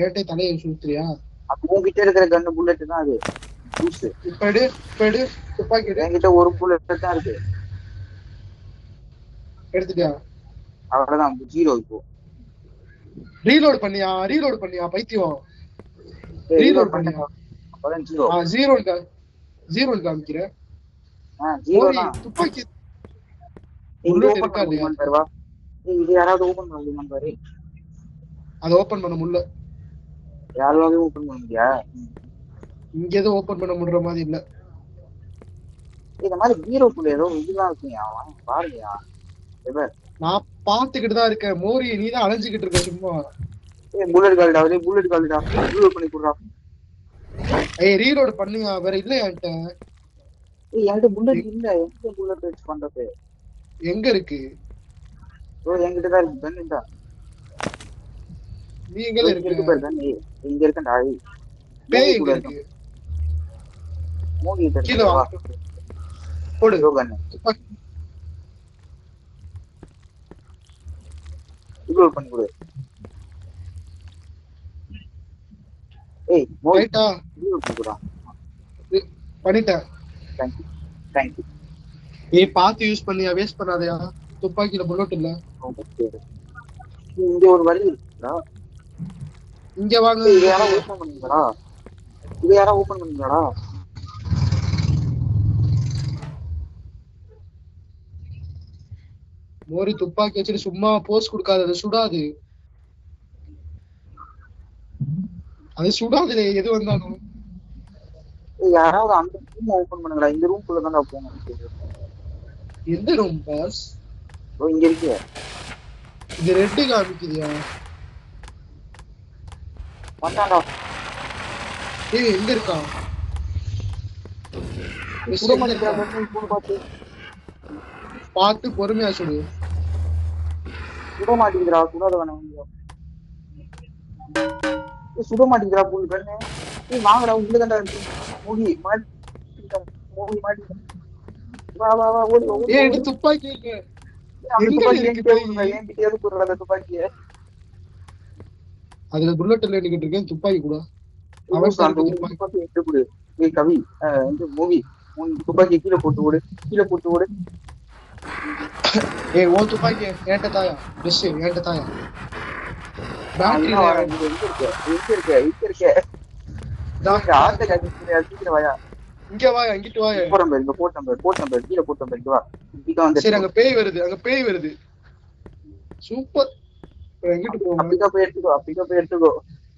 ஏட்டை தலையை சுத்துறியா? அப்ப உன்கிட்ட இருக்கிற கன்னு புல்லட் தான் அது. லூசு. இப்ப எடு துப்பாக்கி எடு. என்கிட்ட ஒரு புல்லட் தான் இருக்கு. எடுத்துட்டியா? அவ்வளவுதான், 0 இப்போ. ரீலோட் பண்ணியா பைத்தியம்? ரீலோட் பண்ணியா? அப்பதான் 0. ஜீரோ காமிக்கிறேன். 0 தான். துப்பாக்கி இது ஓபன் பண்ண முடியுமான்னு பாருவா. இது யாராவது ஓபன் பண்ண முடியுமான்னு பாரு. அதை ஓபன் பண்ண முடியல. யாராவது ஓபன் பண்ண முடியா? இங்க எதுவும் ஓபன் பண்ண முடியற மாதிரி இல்ல. இந்த மாதிரி 0 ஏதோ இதுதான் இருக்குயா, பாருங்கயா. நான் பாத்துக்கிட்டு தான் இருக்கேன். மோரி நீதான் அலைஞ்சுக்கிட்டு இருக்க சும்மா. புல்லட் கால்டா, புல்லட் கால்டா, ரீலோட் பண்ணி குடுறா. ரீலோட் பண்ணுங்க, வேற இல்லையா என்கிட்ட? என்கிட்ட புல்லட் இல்ல. எங்க புல்லட் வெச்சு பண்றது? எங்க இருக்கு? என்கிட்ட தான் இருக்கு. கன்னுடா. நீ எங்க இருக்க? இங்க இருக்கேன்டா. பேய் எங்க இருக்கு? மோகி கிட்ட கீழ வா. போடு கன்னு. ரீலோட் பண்ணி கொடு. ரைட்டா? பண்ணிட்டேன். நீ பார்த்து யூஸ் பண்ணியா? வேஸ்ட் பண்ணாதயா. துப்பாக்கியில புல்லட் இல்ல. இங்க ஒரு வழி இருக்குடா. இங்க வாங்க. இது யாரா ஓபன் பண்ணீங்களா? மோரி துப்பாக்கி வச்சுட்டு சும்மா போஸ் கொடுக்காது. அது சுடாது. எது வந்தாலும். யாராவது அந்த ரூம் ஓபன் பண்ணுங்கடா. இந்த ரூம்குள்ள தான்டா போகணும். எந்த ரூம் பாஸ்? இங்க இருக்கு. இது ரெட் காமிக்குதியா? வந்தாடா. எங்க இருக்கா? பார்த்து பொறுமையா சொல்லு. சுட மாட்டேங்கிறா. சுட மாட்டேங்கிறா. புல் கண்ணு வாங்கடா. உள்ளதாண்டா இருக்கு. மூடி மாட்டி. வா ஓடி. துப்பாக்கி இருக்கு. துப்பாக்கிய அதுல புல்லட் இல்ல இருக்கேன். துப்பாக்கி கூட கவி மூவி துப்பாக்கி கீழே போட்டு ஓடு. ஓ துப்பாக்கி ஏன்ட்ட தாயா? ட்ரெஸ் ஏன்ட்ட தாயா? பேட்டரி இங்க வாயா. இங்க வாயா. இங்கிட்டு வாயா. போட் நம்பர் கீழே போட் நம்பர். இங்க வா. சரி, அங்க பேய் வருது. சூப்பர். எங்கிட்டு போவோம்? அப்படிக்கா போய் எடுத்துக்கோ.